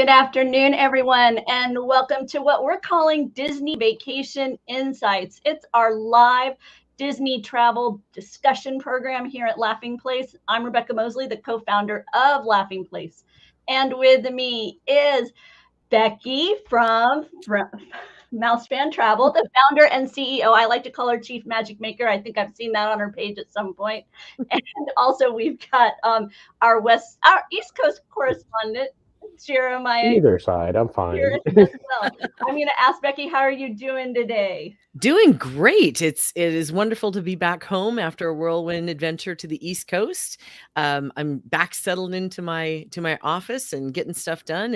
Good afternoon, everyone, and welcome to what we're calling Disney Vacation Insights. It's our live Disney travel discussion program here at Laughing Place. I'm Rebecca Mosley, the co-founder of Laughing Place. And with me is Becky from Mousefan Travel, the founder and CEO. I like to call her Chief Magic Maker. I think I've seen that on her page at some point. And also we've got our East Coast correspondent, Jeremiah. Either side, I'm fine. As well. I'm going to ask Becky, how are you doing today? Doing great. It is wonderful to be back home after a whirlwind adventure to the East Coast. I'm back settled into my office and getting stuff done.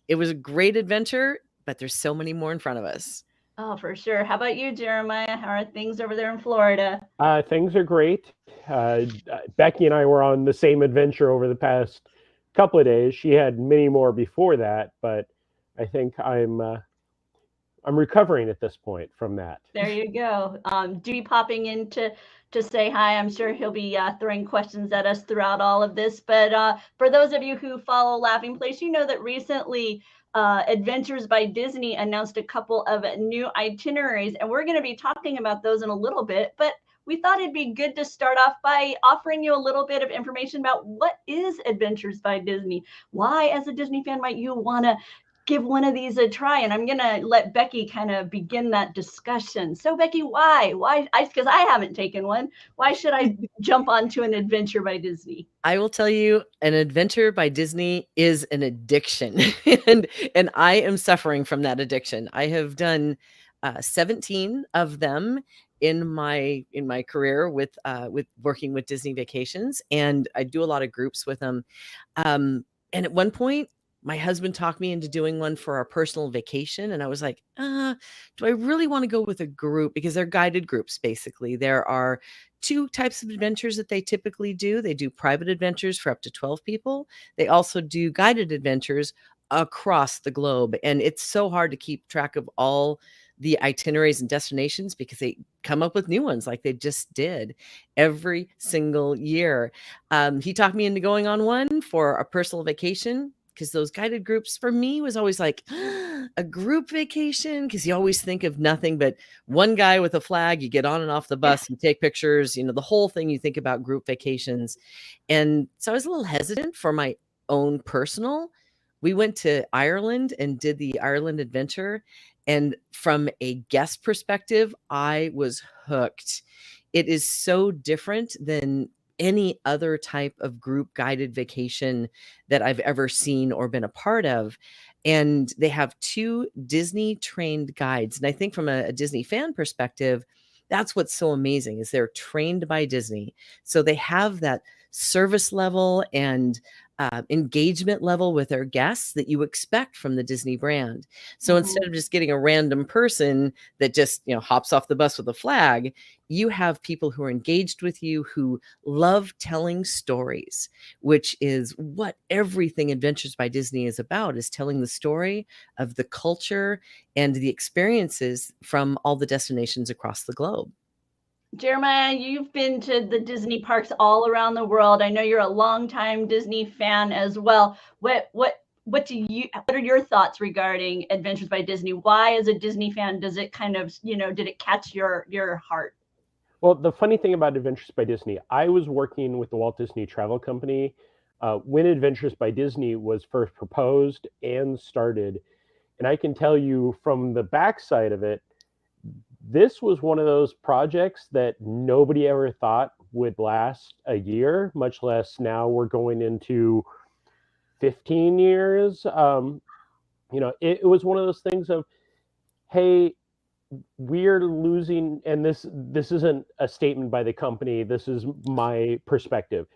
It was a great adventure, but there's so many more in front of us. Oh, for sure. How about you, Jeremiah? How are things over there in Florida? Things are great. Becky and I were on the same adventure over the past couple of days. She had many more before that, but I think I'm recovering at this point from that. There you go. Dewey popping in to say hi. I'm sure he'll be throwing questions at us throughout all of this. But for those of you who follow Laughing Place, you know that recently Adventures by Disney announced a couple of new itineraries, and we're going to be talking about those in a little bit. But we thought it'd be good to start off by offering you a little bit of information about what is Adventures by Disney. Why, as a Disney fan, might you want to give one of these a try? And I'm going to let Becky kind of begin that discussion. So Becky, why? Because I haven't taken one. Why should I jump onto an Adventure by Disney? I will tell you, an Adventure by Disney is an addiction. and I am suffering from that addiction. I have done 17 of them in my career with working with Disney Vacations, and I do a lot of groups with them. And at one point, my husband talked me into doing one for our personal vacation. And I was like, do I really want to go with a group? Because they're guided groups, basically. There are two types of adventures that they typically do. They do private adventures for up to 12 people. They also do guided adventures across the globe. And it's so hard to keep track of all the itineraries and destinations because they come up with new ones like they just did every single year. He talked me into going on one for a personal vacation, because those guided groups for me was always like a group vacation, because you always think of nothing but one guy with a flag. You get on and off the bus, you take pictures, the whole thing you think about group vacations. And so I was a little hesitant for my own personal. We went to Ireland and did the Ireland adventure. And from a guest perspective, I was hooked. It is so different than any other type of group guided vacation that I've ever seen or been a part of. And they have two Disney trained guides. And I think from a Disney fan perspective, that's what's so amazing is they're trained by Disney. So they have that service level and engagement level with their guests that you expect from the Disney brand. So instead of just getting a random person that just, hops off the bus with a flag, you have people who are engaged with you, who love telling stories, which is what everything Adventures by Disney is about, is telling the story of the culture and the experiences from all the destinations across the globe. Jeremiah, you've been to the Disney parks all around the world. I know you're a longtime Disney fan as well. What are your thoughts regarding Adventures by Disney? Why, as a Disney fan, does it kind of, did it catch your heart? Well, the funny thing about Adventures by Disney, I was working with the Walt Disney Travel Company when Adventures by Disney was first proposed and started. And I can tell you from the backside of it, this was one of those projects that nobody ever thought would last a year, much less now we're going into 15 years. It was one of those things of, hey, we're losing, and this isn't a statement by the company, this is my perspective.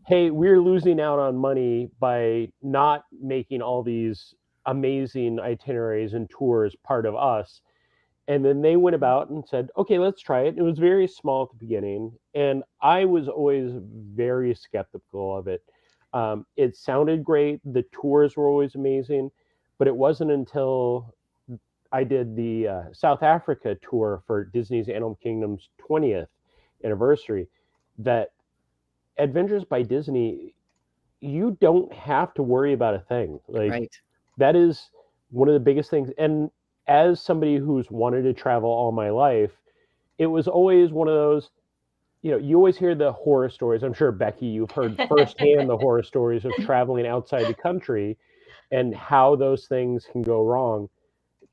Hey, we're losing out on money by not making all these amazing itineraries and tours part of us. And then they went about and said, okay, let's try it. It was very small at the beginning. And I was always very skeptical of it. It sounded great. The tours were always amazing. But it wasn't until I did the South Africa tour for Disney's Animal Kingdom's 20th anniversary that Adventures by Disney, you don't have to worry about a thing. Like, right. that is one of the biggest things. And as somebody who's wanted to travel all my life, it was always one of those, you always hear the horror stories. I'm sure, Becky, you've heard firsthand the horror stories of traveling outside the country and how those things can go wrong.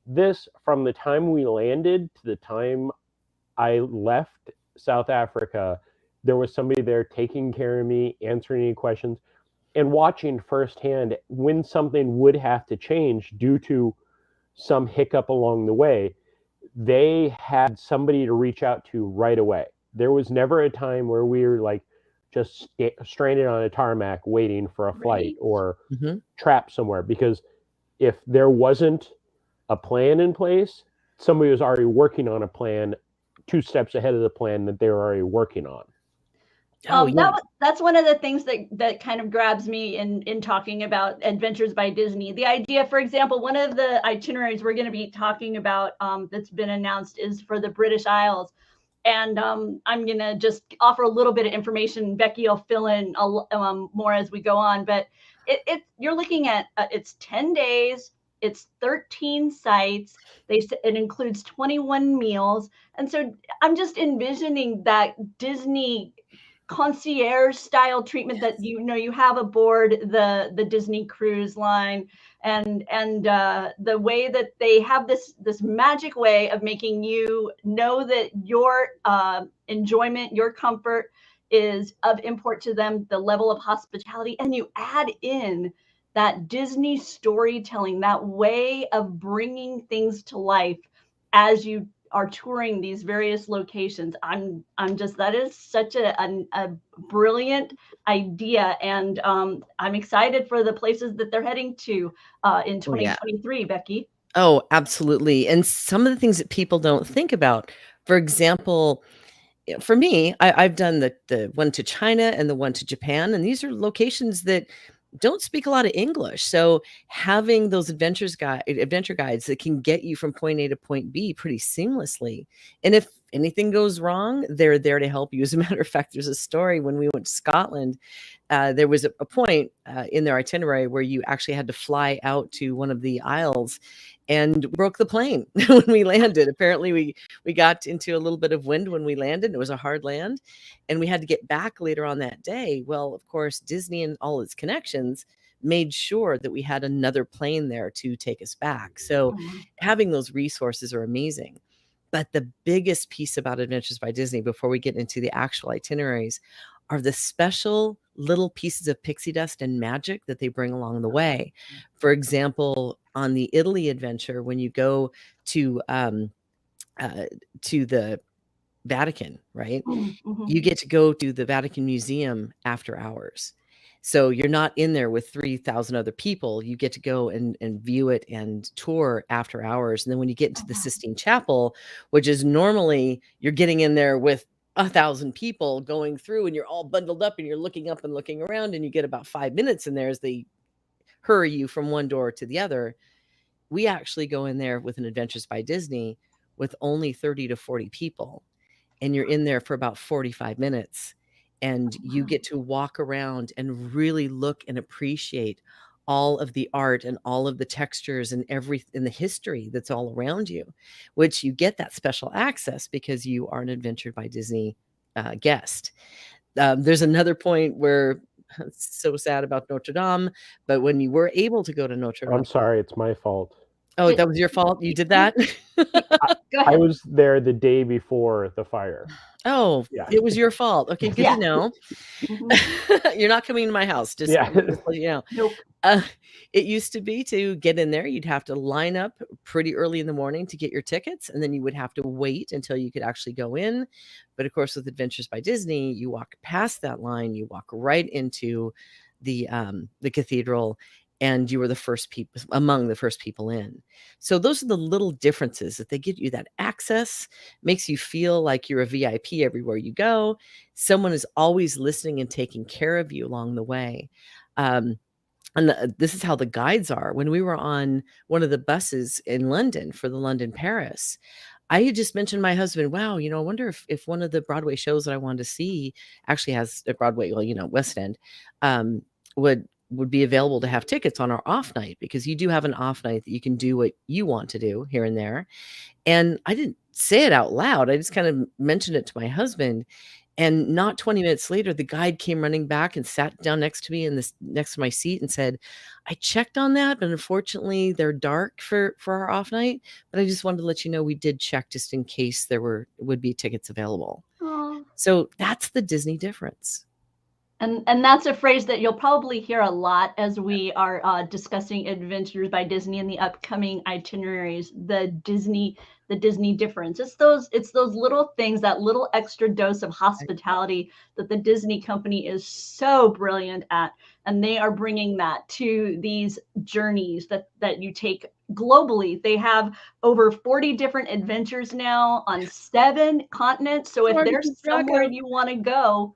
This, from the time we landed to the time I left South Africa, there was somebody there taking care of me, answering any questions, and watching firsthand when something would have to change due to some hiccup along the way. They had somebody to reach out to right away. There was never a time where we were like just stranded on a tarmac waiting for a flight or trapped somewhere, because if there wasn't a plan in place, somebody was already working on a plan 2 steps ahead of the plan that they were already working on. That's one of the things that kind of grabs me in talking about Adventures by Disney. The idea, for example, one of the itineraries we're going to be talking about that's been announced is for the British Isles. And I'm going to just offer a little bit of information. Becky will fill in more as we go on. But you're looking at it's 10 days. It's 13 sites. It includes 21 meals. And so I'm just envisioning that Disney concierge style treatment that you have aboard the Disney Cruise Line, and the way that they have this magic way of making you know that your enjoyment, your comfort is of import to them, the level of hospitality, and you add in that Disney storytelling, that way of bringing things to life as you are touring these various locations. That is such a brilliant idea, and I'm excited for the places that they're heading to in 2023, Becky. Oh, absolutely. And some of the things that people don't think about, for example, for me, I've done the one to China and the one to Japan, and these are locations that don't speak a lot of English. So having those adventure guides that can get you from point A to point B pretty seamlessly. And if anything goes wrong, they're there to help you. As a matter of fact, there's a story when we went to Scotland. There was a point in their itinerary where you actually had to fly out to one of the isles and broke the plane when we landed. Apparently we got into a little bit of wind when we landed. It was a hard land and we had to get back later on that day. Well, of course, Disney and all its connections made sure that we had another plane there to take us back. So having those resources are amazing. But the biggest piece about Adventures by Disney, before we get into the actual itineraries, are the special little pieces of pixie dust and magic that they bring along the way. For example, on the Italy adventure, when you go to the Vatican, right? You get to go to the Vatican Museum after hours. So you're not in there with 3,000 other people. You get to go and view it and tour after hours. And then when you get into the Sistine Chapel, which is normally you're getting in there with 1,000 people going through and you're all bundled up and you're looking up and looking around and you get about 5 minutes in there as they hurry you from one door to the other. We actually go in there with an Adventures by Disney with only 30 to 40 people. And you're in there for about 45 minutes. And you get to walk around and really look and appreciate all of the art and all of the textures and the history that's all around you, which you get that special access because you are an Adventure by Disney guest. There's another point where it's so sad about Notre Dame, but when you were able to go to Notre Dame. I'm sorry, it's my fault. Oh, that was your fault? You did that? I was there the day before the fire. Oh, yeah. It was your fault. Okay, good to know. You're not coming to my house. Just you know. Nope. It used to be to get in there, you'd have to line up pretty early in the morning to get your tickets, and then you would have to wait until you could actually go in. But of course, with Adventures by Disney, you walk past that line, you walk right into the cathedral, and you were among the first people in. So those are the little differences that they give you. That access makes you feel like you're a VIP everywhere you go. Someone is always listening and taking care of you along the way. This is how the guides are. When we were on one of the buses in London for the London Paris, I had just mentioned to my husband, wow, I wonder if one of the Broadway shows that I wanted to see actually has a Broadway, West End, would would be available to have tickets on our off night, because you do have an off night that you can do what you want to do here and there. And I didn't say it out loud. I just kind of mentioned it to my husband. And not 20 minutes later, the guide came running back and sat down next to me next to my seat and said, I checked on that, but unfortunately they're dark for our off night. But I just wanted to let you know we did check just in case there would be tickets available. Aw. So that's the Disney difference. And that's a phrase that you'll probably hear a lot as we are discussing Adventures by Disney in the upcoming itineraries. The Disney difference. It's those little things, that little extra dose of hospitality that the Disney company is so brilliant at, and they are bringing that to these journeys that you take globally. They have over 40 different adventures now on 7 continents. So if there's somewhere you want to go,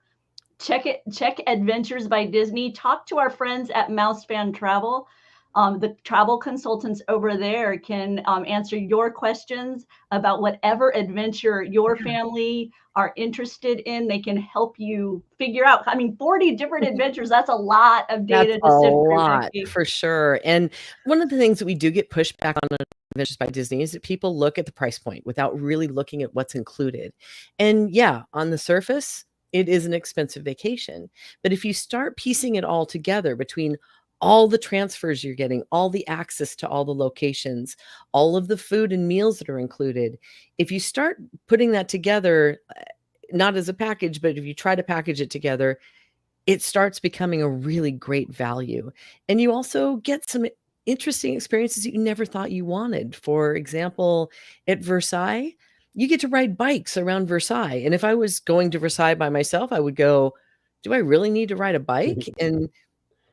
check Adventures by Disney. Talk to our friends at Mousefan Travel. The travel consultants over there can answer your questions about whatever adventure your family are interested in. They can help you figure out. I mean, 40 different adventures, that's a lot of data to sift through. That's a lot, for sure. And one of the things that we do get pushed back on Adventures by Disney is that people look at the price point without really looking at what's included. And yeah, on the surface, it is an expensive vacation. But if you start piecing it all together between all the transfers you're getting, all the access to all the locations, all of the food and meals that are included, if you start putting that together, not as a package, but if you try to package it together, it starts becoming a really great value. And you also get some interesting experiences that you never thought you wanted. For example, at Versailles, you get to ride bikes around Versailles. And if I was going to Versailles by myself, I would go, do I really need to ride a bike? And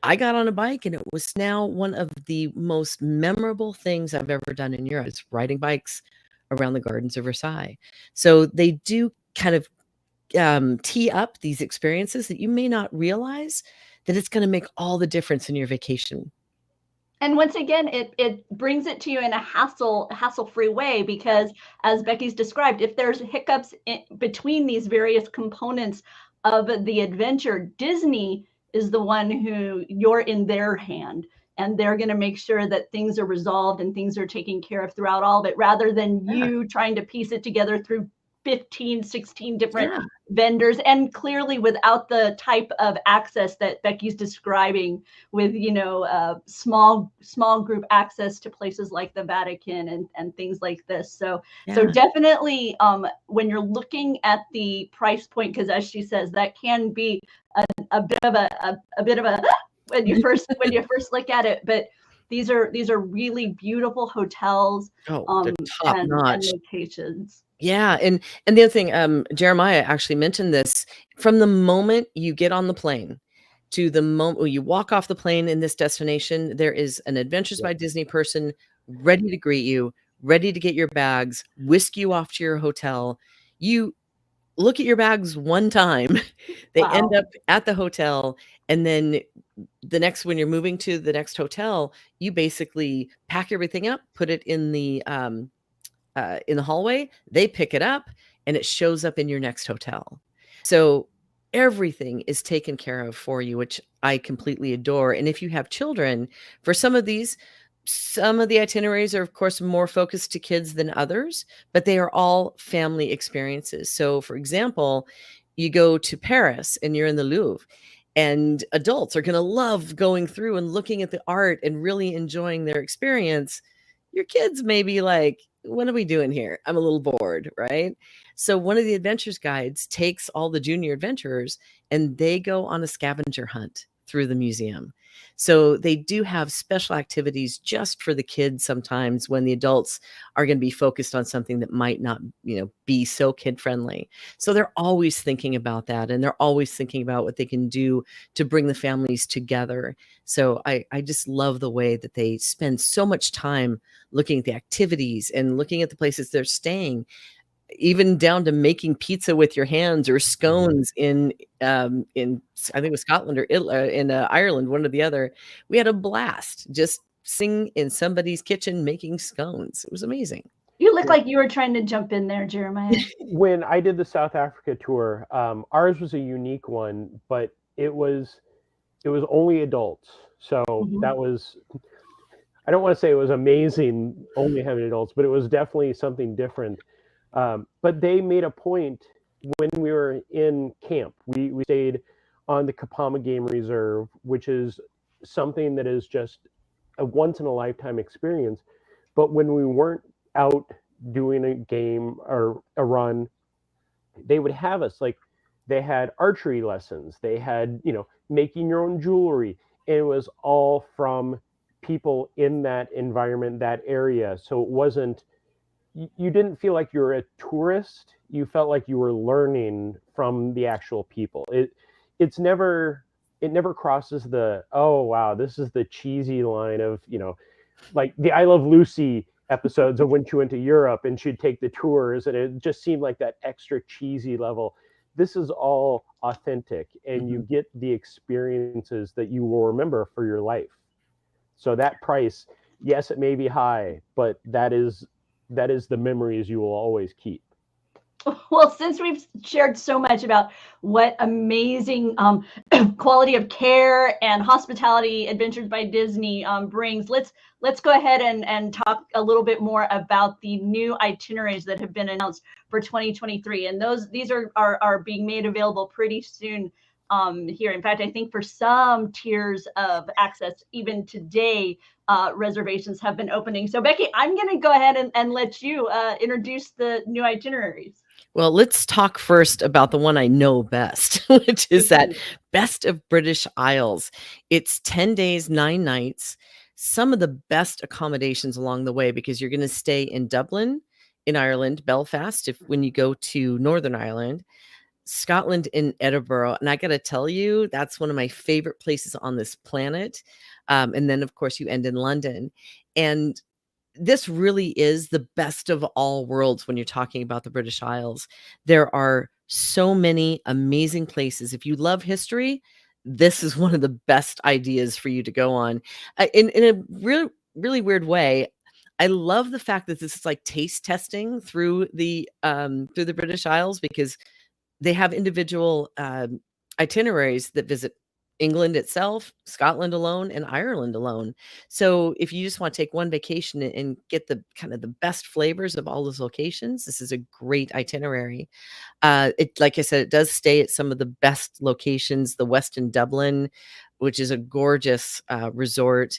I got on a bike, and it was now one of the most memorable things I've ever done in Europe, is riding bikes around the gardens of Versailles. So they do kind of tee up these experiences that you may not realize that it's going to make all the difference in your vacation. And once again, it brings it to you in a hassle-free way, because as Becky's described, if there's hiccups between these various components of the adventure, Disney is the one who you're in their hand, and they're going to make sure that things are resolved and things are taken care of throughout all of it, rather than you trying to piece it together through 15, 16 different vendors, and clearly without the type of access that Becky's describing with, small group access to places like the Vatican and things like this. So definitely when you're looking at the price point, because as she says, that can be a bit of a when you first look at it, but these are really beautiful hotels they're top notch and locations. Yeah. And the other thing, Jeremiah actually mentioned this, from the moment you get on the plane to the moment you walk off the plane in this destination, there is an Adventures by Disney person ready to greet you, ready to get your bags, whisk you off to your hotel. You look at your bags one time, they end up at the hotel, and then when you're moving to the next hotel, you basically pack everything up, put it in the hallway, they pick it up, and it shows up in your next hotel. So everything is taken care of for you, which I completely adore. And if you have children, for some of the itineraries are, of course, more focused to kids than others, but they are all family experiences. So, for example, you go to Paris and you're in the Louvre, and adults are going to love going through and looking at the art and really enjoying their experience. Your kids may be like, what are we doing here? I'm a little bored, right? So one of the adventures guides takes all the junior adventurers, and they go on a scavenger hunt through the museum. So they do have special activities just for the kids sometimes, when the adults are going to be focused on something that might not, be so kid friendly. So they're always thinking about that, and they're always thinking about what they can do to bring the families together. So I just love the way that they spend so much time looking at the activities and looking at the places they're staying, even down to making pizza with your hands or scones in I think it was Scotland or in Ireland, one or the other. We had a blast just sitting in somebody's kitchen making scones. It was amazing. You look like you were trying to jump in there, Jeremiah. When I did the South Africa tour, ours was a unique one, but it was only adults. So Mhm. that was, I don't want to say it was amazing only having adults, but it was definitely something different. But they made a point when we were in camp. We stayed on the Kapama Game Reserve, which is something that is just a once in a lifetime experience. But when we weren't out doing a game or a run, they would have us like, they had archery lessons, they had, making your own jewelry, and it was all from people in that environment, that area. So it wasn't, you didn't feel like you were a tourist, you felt like you were learning from the actual people. It never crosses the, oh wow, this is the cheesy line of, like the I Love Lucy episodes of when she went to Europe and she'd take the tours, and it just seemed like that extra cheesy level. This is all authentic, and you get the experiences that you will remember for your life. So that price, yes, it may be high, but that is the memories you will always keep. Well, since we've shared so much about what amazing quality of care and hospitality Adventures by Disney brings, let's go ahead and talk a little bit more about the new itineraries that have been announced for 2023. And these are being made available pretty soon here. In fact, I think for some tiers of access, even today, reservations have been opening. So Becky, I'm going to go ahead and let you introduce the new itineraries. Well, let's talk first about the one I know best, which is that Best of British Isles. It's 10 days, 9 nights, some of the best accommodations along the way, because you're going to stay in Dublin, in Ireland, Belfast, when you go to Northern Ireland, Scotland, in Edinburgh. And I got to tell you, that's one of my favorite places on this planet. And then, of course, you end in London. And this really is the best of all worlds when you're talking about the British Isles. There are so many amazing places. If you love history, this is one of the best ideas for you to go on. In a really weird way, I love the fact that this is like taste testing through the British Isles, because they have individual itineraries that visit England itself, Scotland alone, and Ireland alone. So if you just want to take one vacation and get the kind of the best flavors of all those locations, this is a great itinerary. It, like I said, it does stay at some of the best locations. The Westin Dublin, which is a gorgeous resort.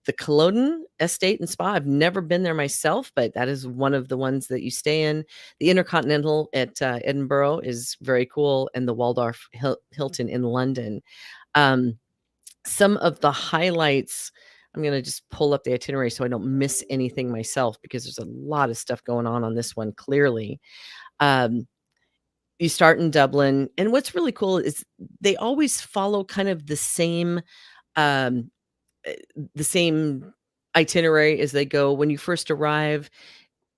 The Culloden Estate and Spa, I've never been there myself, but that is one of the ones that you stay in. The Intercontinental at Edinburgh is very cool, and the Waldorf Hilton in London. Some of the highlights, I'm going to just pull up the itinerary so I don't miss anything myself, because there's a lot of stuff going on this one, clearly. You start in Dublin, and what's really cool is they always follow kind of the same itinerary as they go. When you first arrive,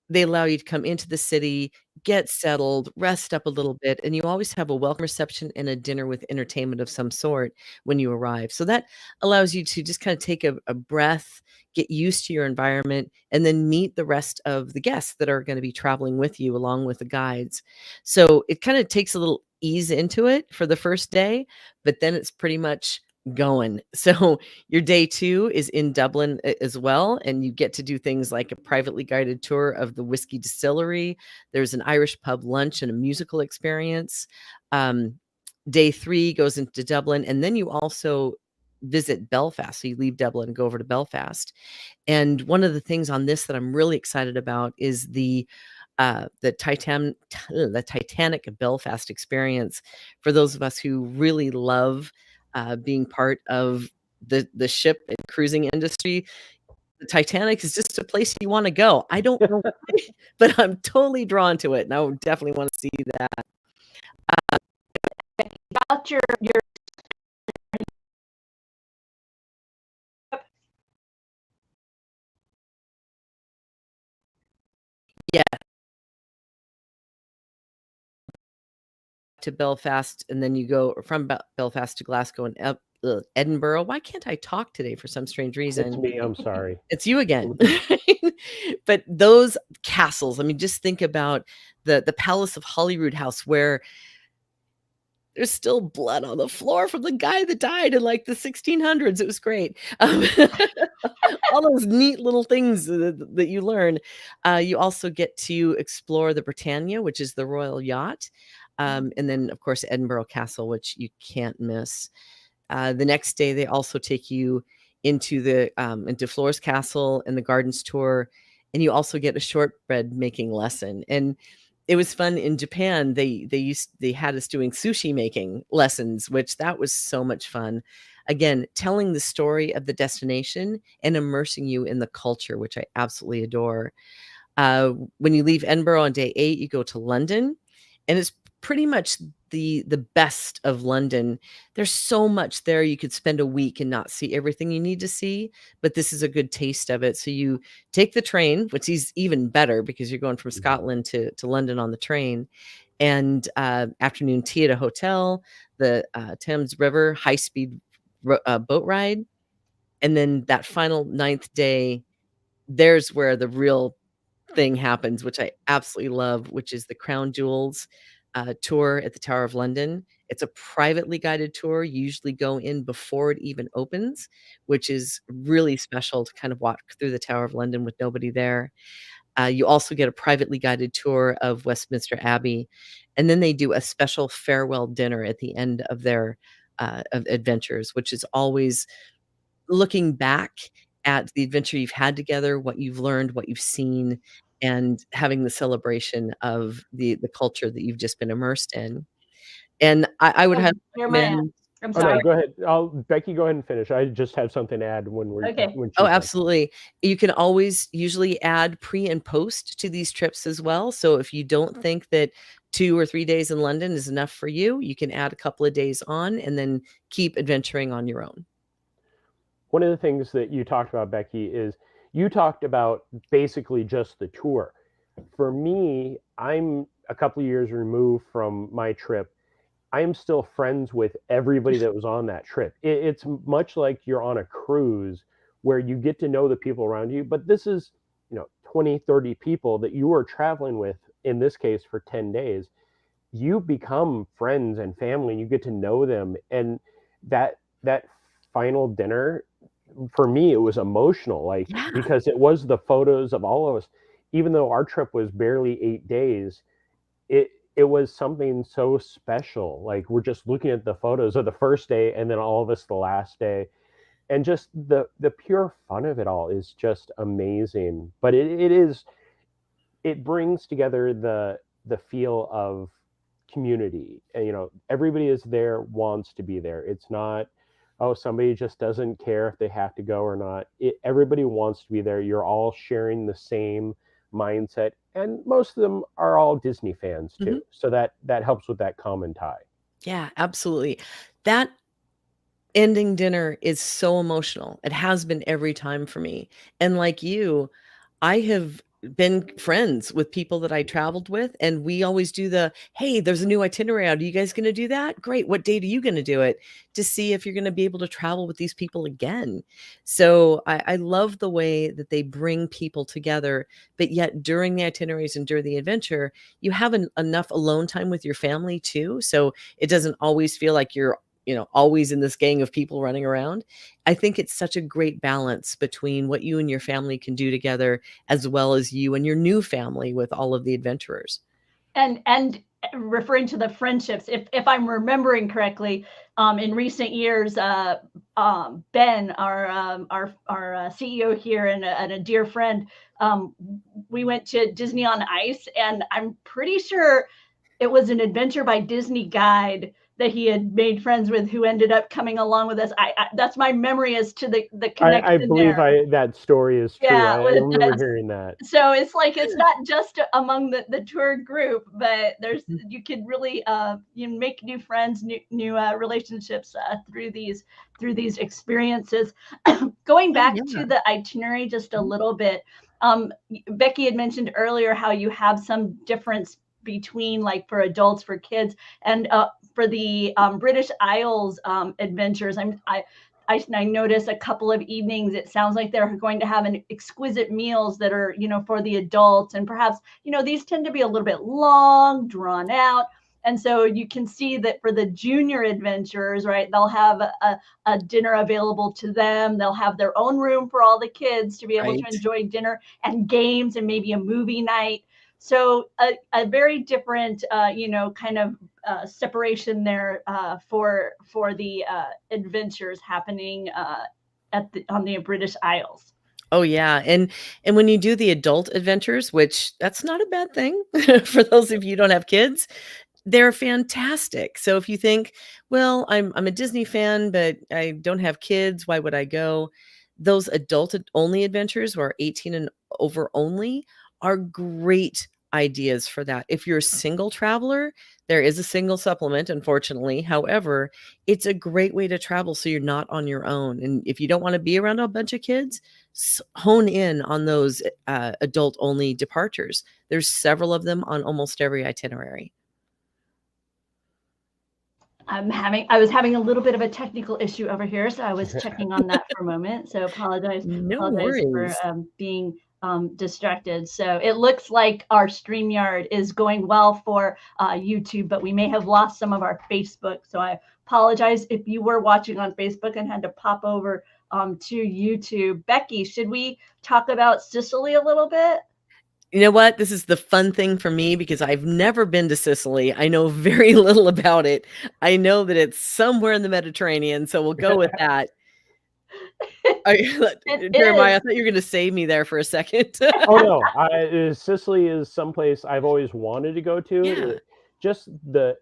they allow you to come into the city, get settled, rest up a little bit, and you always have a welcome reception and a dinner with entertainment of some sort when you arrive. So that allows you to just kind of take a breath, get used to your environment, and then meet the rest of the guests that are going to be traveling with you along with the guides. So it kind of takes a little ease into it for the first day, but then it's pretty much going. So your day 2 is in Dublin as well, and you get to do things like a privately guided tour of the whiskey distillery. There's an Irish pub lunch and a musical experience. Day 3 goes into Dublin, and then you also visit Belfast. So you leave Dublin and go over to Belfast. And one of the things on this that I'm really excited about is the Titanic Belfast experience. For those of us who really love being part of the ship and cruising industry, the Titanic is just a place you want to go. I don't know why, but I'm totally drawn to it, and I would definitely want to see that. About your Yeah, to Belfast, and then you go from Belfast to Glasgow and Edinburgh. Why can't I talk today for some strange reason? It's me, I'm sorry. It's you again. But those castles, I mean, just think about the Palace of Holyrood House, where there's still blood on the floor from the guy that died in like the 1600s. It was great. All those neat little things that you learn. You also get to explore the Britannia, which is the royal yacht. And then, of course, Edinburgh Castle, which you can't miss. The next day, they also take you into Flora's Castle and the gardens tour, and you also get a shortbread making lesson. And it was fun in Japan. They had us doing sushi making lessons, which that was so much fun. Again, telling the story of the destination and immersing you in the culture, which I absolutely adore. When you leave Edinburgh on day 8, you go to London, and it's pretty much the best of London. There's so much there. You could spend a week and not see everything you need to see, but this is a good taste of it. So you take the train, which is even better because you're going from Scotland to London on the train, and afternoon tea at a hotel, the Thames River high-speed boat ride, and then that final 9th day, there's where the real thing happens, which I absolutely love, which is the Crown Jewels tour at the Tower of London. It's a privately guided tour. You usually go in before it even opens, which is really special to kind of walk through the Tower of London with nobody there. You also get a privately guided tour of Westminster Abbey, and then they do a special farewell dinner at the end of their of adventures, which is always looking back at the adventure you've had together, what you've learned, what you've seen, and having the celebration of the culture that you've just been immersed in. And I would have recommend. I'm Oh, sorry. no, go ahead. Becky, go ahead and finish. I just have something to add when we're Okay. when she's Oh, done. absolutely. You can always usually add pre and post to these trips as well. So if you don't think that 2 or 3 days in London is enough for you, you can add a couple of days on and then keep adventuring on your own. One of the things that you talked about, Becky, is you talked about basically just the tour. For me, I'm a couple of years removed from my trip. I am still friends with everybody that was on that trip. It's much like you're on a cruise where you get to know the people around you, but this is, 20, 30 people that you are traveling with, in this case, for 10 days. You become friends and family, and you get to know them. And that final dinner, for me, it was emotional, like, Yeah. because it was the photos of all of us. Even though our trip was barely 8 days, it was something so special. Like, we're just looking at the photos of the first day and then all of us the last day, and just the pure fun of it all is just amazing. But it brings together the feel of community, and everybody is there, wants to be there. It's not, oh, somebody just doesn't care if they have to go or not. Everybody wants to be there. You're all sharing the same mindset, and most of them are all Disney fans too. So that helps with that common tie. Yeah, absolutely. That ending dinner is so emotional. It has been every time for me. And like you, I have been friends with people that I traveled with, and we always do hey, there's a new itinerary out. Are you guys going to do that? Great. What date are you going to do it? To see if you're going to be able to travel with these people again. So I love the way that they bring people together, but yet during the itineraries and during the adventure, you have enough alone time with your family too. So it doesn't always feel like you're always in this gang of people running around. I think it's such a great balance between what you and your family can do together, as well as you and your new family with all of the adventurers. And referring to the friendships, if I'm remembering correctly, in recent years, Ben, our CEO here and a dear friend, we went to Disney on Ice, and I'm pretty sure it was an Adventure by Disney guide that he had made friends with, who ended up coming along with us. That's my memory as to the connection. I believe there. that story is true. Yeah, I remember hearing that. So it's like, it's not just among the tour group, but you could really make new friends, new relationships through these experiences. Going back to the itinerary just a little bit, Becky had mentioned earlier how you have some difference between, like, for adults, for kids, and for the British Isles adventures. I noticed a couple of evenings, it sounds like they're going to have an exquisite meals that are, for the adults. And perhaps, these tend to be a little bit long, drawn out. And so you can see that for the junior adventurers, right, they'll have a dinner available to them. They'll have their own room for all the kids to be able to Right. enjoy dinner and games and maybe a movie night. So a very different, kind of separation there for the adventures happening on the British Isles. Oh yeah, and when you do the adult adventures, which that's not a bad thing for those of you who don't have kids, they're fantastic. So if you think, well, I'm a Disney fan, but I don't have kids, why would I go? Those adult only adventures, or 18 and over only, are great ideas for that. If you're a single traveler, there is a single supplement, unfortunately. However, it's a great way to travel so you're not on your own. And if you don't want to be around a bunch of kids, hone in on those adult only departures. There's several of them on almost every itinerary. I was having a little bit of a technical issue over here, so I was checking on that for a moment. So apologize No for worries. being distracted. So it looks like our StreamYard is going well for YouTube, but we may have lost some of our Facebook. So I apologize if you were watching on Facebook and had to pop over to YouTube. Becky, should we talk about Sicily a little bit? You know what? This is the fun thing for me because I've never been to Sicily. I know very little about it. I know that it's somewhere in the Mediterranean, so we'll go with that. Jeremiah, I thought you were going to save me there for a second. Oh no, Sicily is someplace I've always wanted to go to. Yeah. Just the,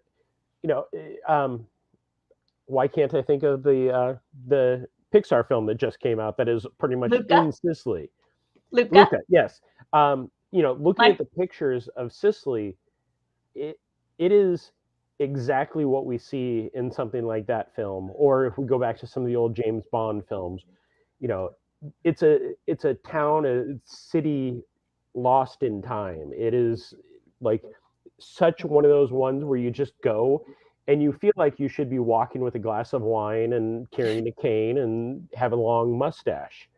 why can't I think of the Pixar film that just came out that is pretty much Luca? in Sicily? Luca, yes. Looking at the pictures of Sicily, it is exactly what we see in something like that film. Or if we go back to some of the old James Bond films, it's a town, a city lost in time. It is like such one of those ones where you just go and you feel like you should be walking with a glass of wine and carrying a cane and have a long mustache.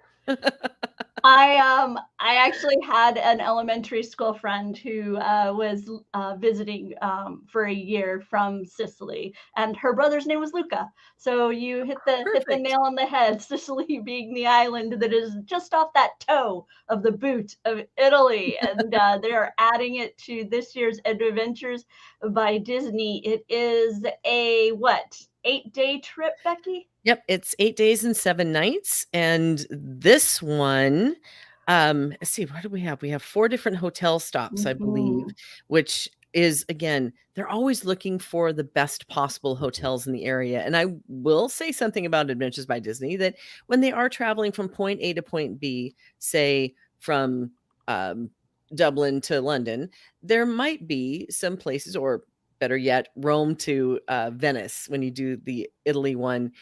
I actually had an elementary school friend who was visiting for a year from Sicily, and her brother's name was Luca. So you hit the nail on the head. Sicily being the island that is just off that toe of the boot of Italy, and they are adding it to this year's Adventures by Disney. It is a 8-day trip, Becky? Yep, it's 8 days and 7 nights. And this one, let's see, what do we have? We have 4 different hotel stops, I believe, which is, again, they're always looking for the best possible hotels in the area. And I will say something about Adventures by Disney, that when they are traveling from point A to point B, say from Dublin to London, there might be some places, or better yet, Rome to Venice, when you do the Italy one.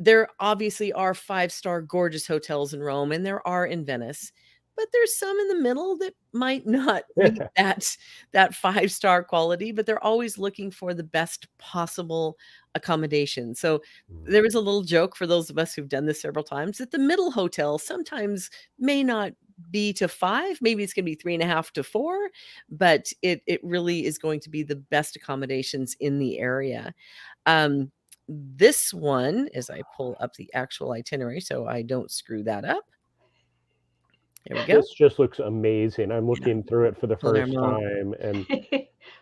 There obviously are 5-star gorgeous hotels in Rome, and there are in Venice, but there's some in the middle that might not meet that 5-star quality, but they're always looking for the best possible accommodation. So there is a little joke for those of us who've done this several times, that the middle hotel sometimes may not be to 5, maybe it's going to be 3.5 to 4, but it really is going to be the best accommodations in the area. This one, as I pull up the actual itinerary so I don't screw that up. There we go. This just looks amazing. I'm looking through it for the first time, and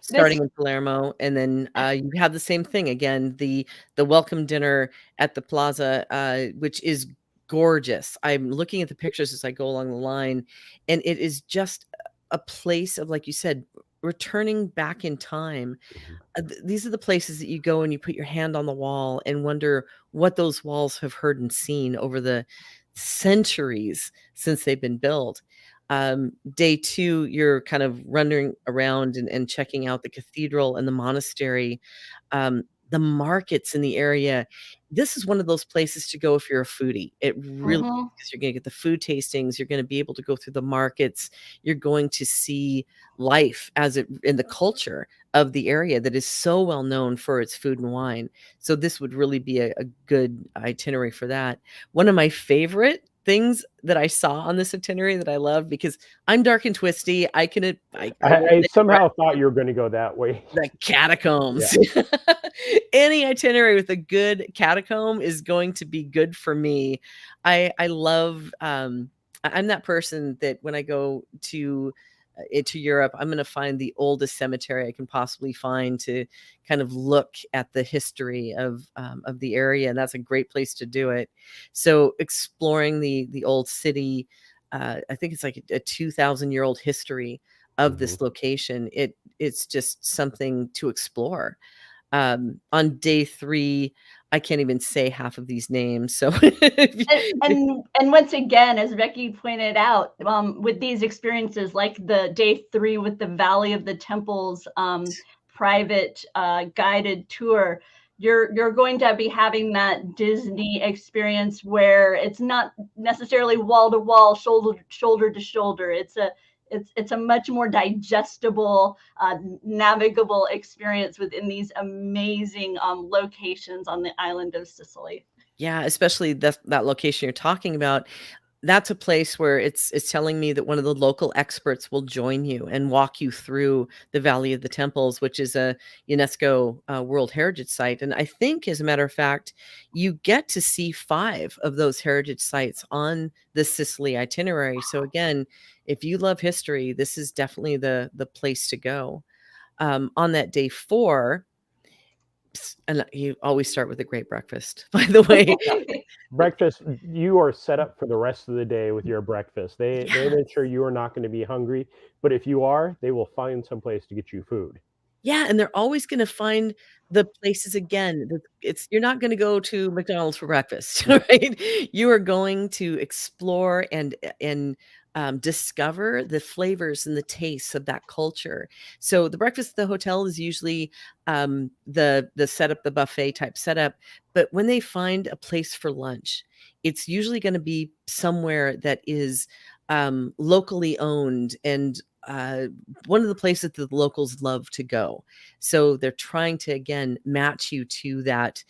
starting in Palermo, and then you have the same thing again, the welcome dinner at the plaza, which is gorgeous. I'm looking at the pictures as I go along the line, and it is just a place of, like you said, returning back in time. These are the places that you go and you put your hand on the wall and wonder what those walls have heard and seen over the centuries since they've been built. Day 2, you're kind of running around and checking out the cathedral and the monastery, the markets in the area. This is one of those places to go if you're a foodie. It really, because you're going to get the food tastings, you're going to be able to go through the markets, you're going to see life as it in the culture of the area that is so well known for its food and wine. So this would really be a good itinerary for that. One of my favorite things that I saw on this itinerary that I love, because I'm dark and twisty. I will I say somehow thought you were going to go that way. the catacombs. Any itinerary with a good catacomb is going to be good for me. I love. I'm that person that when I go to Europe, I'm going to find the oldest cemetery I can possibly find to kind of look at the history of the area, and that's a great place to do it. So exploring the old city, I think it's like a 2,000-year-old history of this location. It's just something to explore. On day 3, I can't even say half of these names. So and once again, as Becky pointed out, with these experiences like the day 3 with the Valley of the Temples private guided tour, you're going to be having that Disney experience where it's not necessarily wall to wall, shoulder to shoulder. It's a much more digestible, navigable experience within these amazing locations on the island of Sicily. Yeah, especially that location you're talking about. That's a place where it's telling me that one of the local experts will join you and walk you through the Valley of the Temples, which is a UNESCO World Heritage Site. And I think, as a matter of fact, you get to see 5 of those heritage sites on the Sicily itinerary. So again, if you love history, this is definitely the place to go. On that day 4, and you always start with a great breakfast, by the way. Breakfast, you are set up for the rest of the day with your breakfast. They Yeah. make sure you are not going to be hungry, but if you are, they will find some place to get you food. Yeah, and they're always gonna find the places again. You're not gonna go to McDonald's for breakfast, right? You are going to explore and discover the flavors and the tastes of that culture. So the breakfast at the hotel is usually the setup, the buffet type setup. But when they find a place for lunch, it's usually gonna be somewhere that is locally owned and one of the places that the locals love to go. So they're trying to again match you to that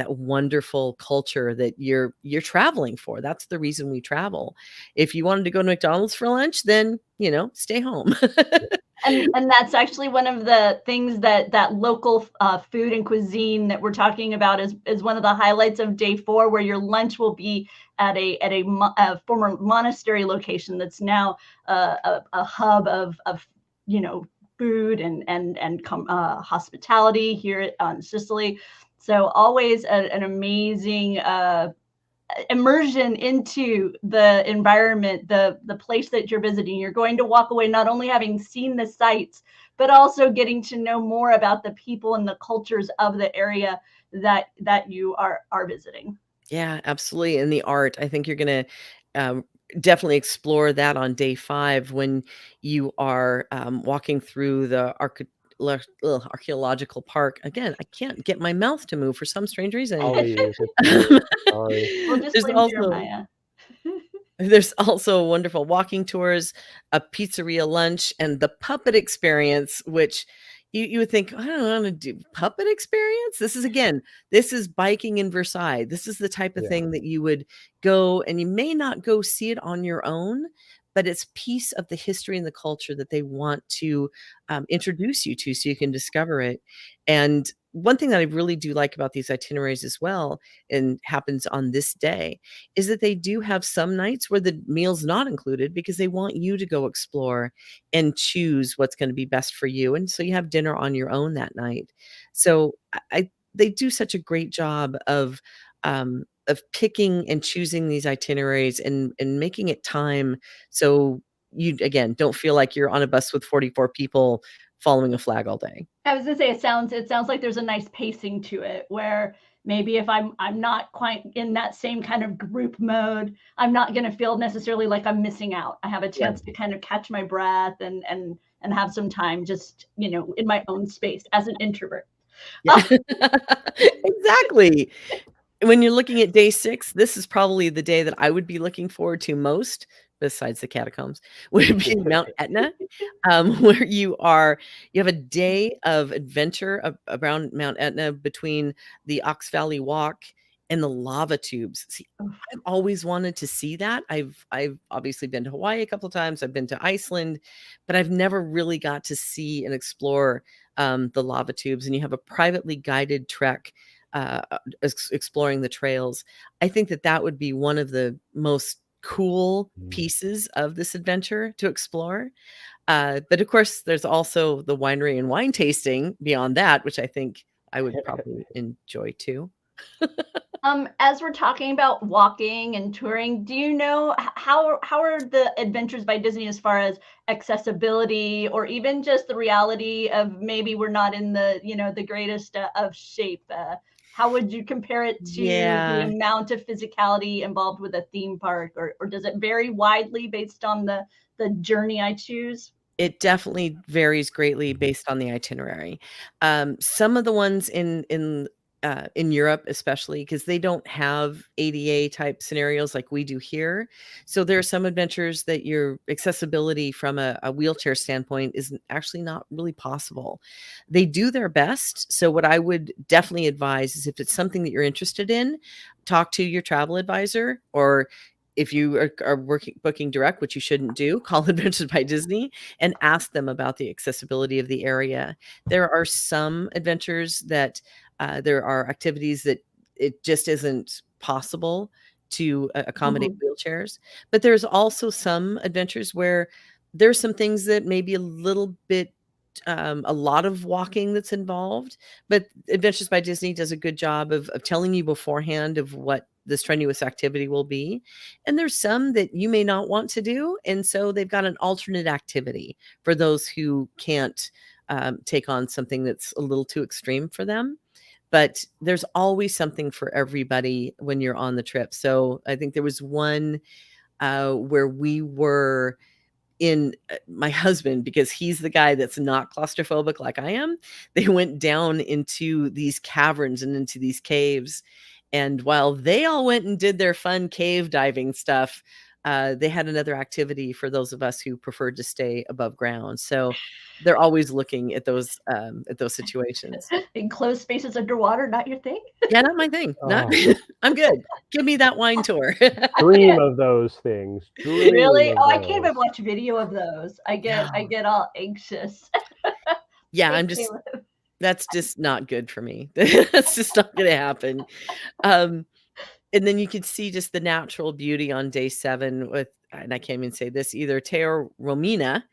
wonderful culture that you're traveling for. That's the reason we travel. If you wanted to go to McDonald's for lunch, then stay home. And that's actually one of the things that local food and cuisine that we're talking about is one of the highlights of day 4, where your lunch will be at a former monastery location that's now a hub of food and hospitality here on Sicily. So always an amazing immersion into the environment, the place that you're visiting. You're going to walk away not only having seen the sights, but also getting to know more about the people and the cultures of the area that you are visiting. Yeah, absolutely. And the art, I think you're going to definitely explore that on day 5 when you are walking through the archaeological park. Again, I can't get my mouth to move for some strange reason. I'll leave. Sorry. We'll just There's blame also Jeremiah. There's also wonderful walking tours, a pizzeria lunch, and the puppet experience, which you would think, I don't want to do puppet experience. This is biking in Versailles. This is the type of Yeah. thing that you would go, and you may not go see it on your own, but it's piece of the history and the culture that they want to introduce you to so you can discover it. And one thing that I really do like about these itineraries as well, and happens on this day, is that they do have some nights where the meal's not included because they want you to go explore and choose what's going to be best for you. And so you have dinner on your own that night. So they do such a great job of picking and choosing these itineraries and making it time so you again don't feel like you're on a bus with 44 people following a flag all day. I was gonna say it sounds like there's a nice pacing to it, where maybe if I'm not quite in that same kind of group mode, I'm not gonna feel necessarily like I'm missing out. I have a chance to kind of catch my breath and have some time just in my own space as an introvert. Yeah. Exactly. When you're looking at day 6, this is probably the day that I would be looking forward to most, besides the catacombs, would be Mount Etna, where you have a day of adventure around Mount Etna between the Ox Valley Walk and the lava tubes. See, I've always wanted to see that. I've obviously been to Hawaii a couple of times. I've been to Iceland, but I've never really got to see and explore the lava tubes. And you have a privately guided trek exploring the trails. I think that that would be one of the most cool pieces of this adventure to explore. But of course, there's also the winery and wine tasting beyond that, which I think I would probably enjoy too. As we're talking about walking and touring, do you know how are the Adventures by Disney as far as accessibility, or even just the reality of maybe we're not in the, you know, the greatest of shape? How would you compare it to the amount of physicality involved with a theme park, or does it vary widely based on the journey I choose? It definitely varies greatly based on the itinerary. Some of the ones in Europe, especially because they don't have ADA type scenarios like we do here. So there are some adventures that your accessibility from a wheelchair standpoint is actually not really possible. They do their best. So what I would definitely advise is if it's something that you're interested in, talk to your travel advisor, or if you are booking direct, which you shouldn't do, call Adventures by Disney and ask them about the accessibility of the area. There are some adventures that there are activities that it just isn't possible to accommodate wheelchairs. But there's also some adventures where there's some things that may be a little bit a lot of walking that's involved, but Adventures by Disney does a good job of telling you beforehand of what the strenuous activity will be. And there's some that you may not want to do. And so they've got an alternate activity for those who can't take on something that's a little too extreme for them. But there's always something for everybody when you're on the trip. So I think there was one where we were in my husband, because he's the guy that's not claustrophobic like I am. They went down into these caverns and into these caves. And while they all went and did their fun cave diving stuff, they had another activity for those of us who preferred to stay above ground. So they're always looking at those situations. Enclosed spaces underwater, not your thing? Yeah, not my thing. Not I'm good. Give me that wine tour. Dream of those things. Really? Oh, I can't even watch video of those. I get all anxious. Yeah, I'm just that's just not good for me. That's just not going to happen. And then you could see just the natural beauty on day 7 with, and I can't even say this either, Teo Romina.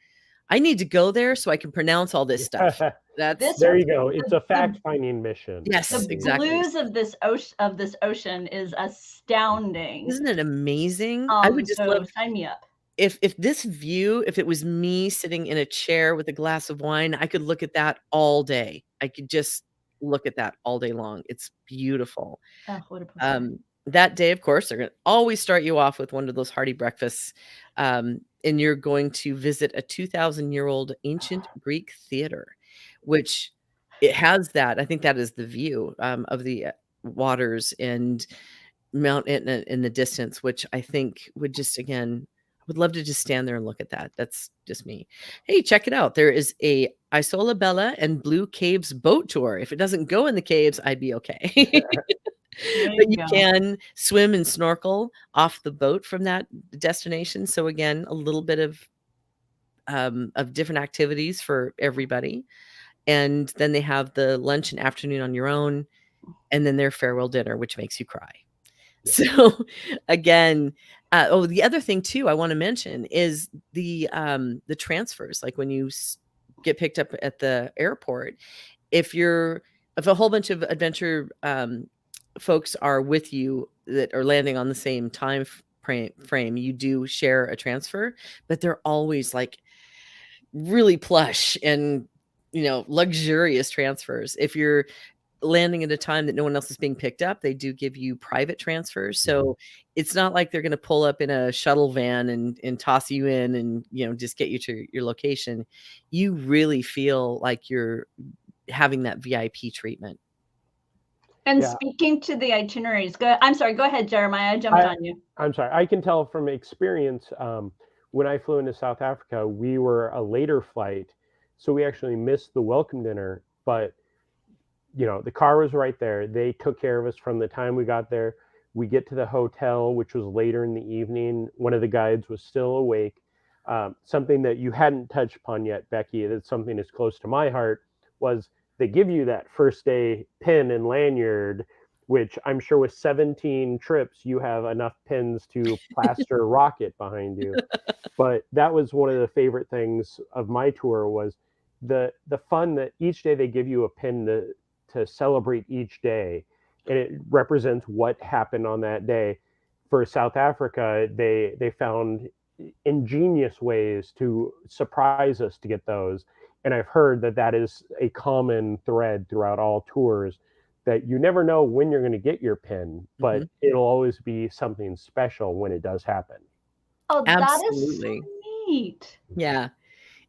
I need to go there so I can pronounce all this stuff. There you go. It's a fact-finding mission. Yes, the exactly. blues of this ocean is astounding. Isn't it amazing? I would just love, sign me up. If this view, if it was me sitting in a chair with a glass of wine, I could look at that all day. I could just look at that all day long. It's beautiful. Oh, what a pleasure. That day, of course, they're going to always start you off with one of those hearty breakfasts. And you're going to visit a 2,000-year-old ancient Greek theater, which it has that. I think that is the view of the waters and Mount Etna in the distance, which I think would just, again, I would love to just stand there and look at that. That's just me. Hey, check it out. There is a Isola Bella and Blue Caves boat tour. If it doesn't go in the caves, I'd be okay. But you can swim and snorkel off the boat from that destination. So again, a little bit of different activities for everybody. And then they have the lunch and afternoon on your own, and then their farewell dinner, which makes you cry. Yeah. So again, the other thing too I want to mention is the transfers. Like when you get picked up at the airport, if a whole bunch of adventure folks are with you that are landing on the same time frame, you do share a transfer, but they're always like really plush and, you know, luxurious transfers. If you're landing at a time that no one else is being picked up, they do give you private transfers. So it's not like they're going to pull up in a shuttle van and toss you in and, you know, just get you to your location. You really feel like you're having that VIP treatment. And speaking to the itineraries, I'm sorry, go ahead, Jeremiah. I jumped on you. I'm sorry. I can tell from experience, when I flew into South Africa, we were a later flight, so we actually missed the welcome dinner. But the car was right there. They took care of us from the time we got there. We get to the hotel, which was later in the evening. One of the guides was still awake. Something that you hadn't touched upon yet, Becky, that's something that's close to my heart, was they give you that first day pin and lanyard, which I'm sure with 17 trips, you have enough pins to plaster a rocket behind you. But that was one of the favorite things of my tour, was the fun that each day they give you a pin to celebrate each day, and it represents what happened on that day. For South Africa, they found ingenious ways to surprise us to get those, and I've heard that is a common thread throughout all tours, that you never know when you're going to get your pin, but it'll always be something special when it does happen. Oh, Absolutely. that is so neat. Yeah,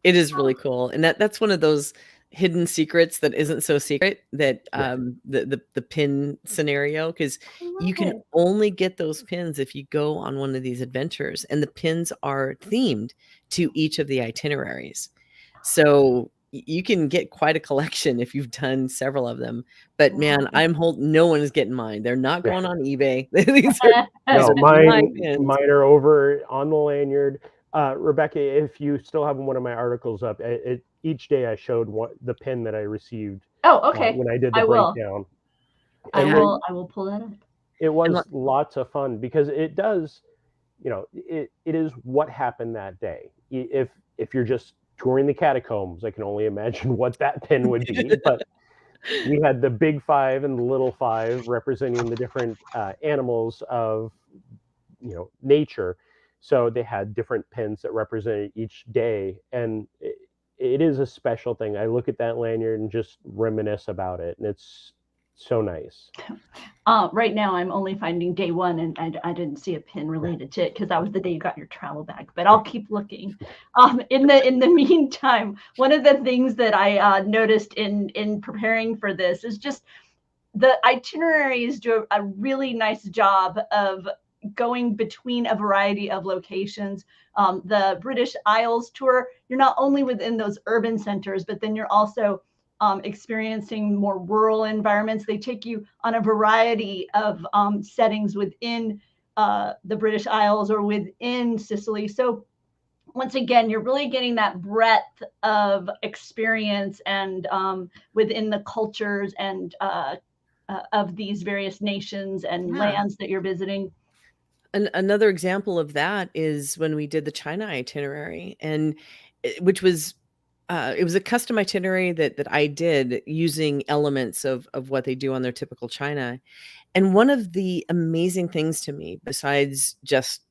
it is really cool. And that's one of those hidden secrets that isn't so secret, that the pin scenario, because you can only get those pins if you go on one of these adventures, and the pins are themed to each of the itineraries. So you can get quite a collection if you've done several of them. But man, no one is getting mine. They're not going on eBay. These No, my pins. mine are over on the lanyard. Rebecca, if you still have one of my articles up, each day I showed the pin that I received. Oh, okay. When I did the breakdown. I will pull that up. It was lots of fun, because it does, it is what happened that day. If you're just touring the catacombs, I can only imagine what that pin would be. But we had the big 5 and the little 5 representing the different animals of nature. So they had different pins that represented each day, and it is a special thing. I look at that lanyard and just reminisce about it, and it's so nice. Right now I'm only finding day 1, and I didn't see a pin related to it, because that was the day you got your travel bag, but I'll keep looking. In the meantime, one of the things that I noticed in preparing for this is just the itineraries do a really nice job of going between a variety of locations. The British Isles tour, you're not only within those urban centers, but then you're also experiencing more rural environments. They take you on a variety of settings within the British Isles or within Sicily. So once again, you're really getting that breadth of experience and within the cultures and of these various nations and lands that you're visiting. Another example of that is when we did the China itinerary, and which was it was a custom itinerary that I did using elements of what they do on their typical China. And one of the amazing things to me, besides just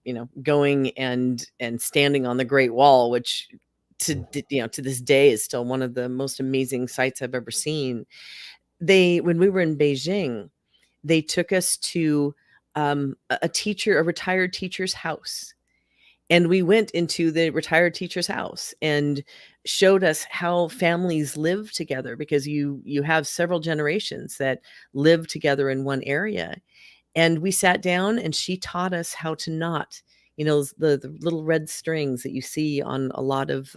going and standing on the Great Wall, which to this day is still one of the most amazing sights I've ever seen, when we were in Beijing, they took us to a retired teacher's house. And we went into the retired teacher's house and showed us how families live together, because you have several generations that live together in one area. And we sat down and she taught us how to knot, the little red strings that you see on a lot of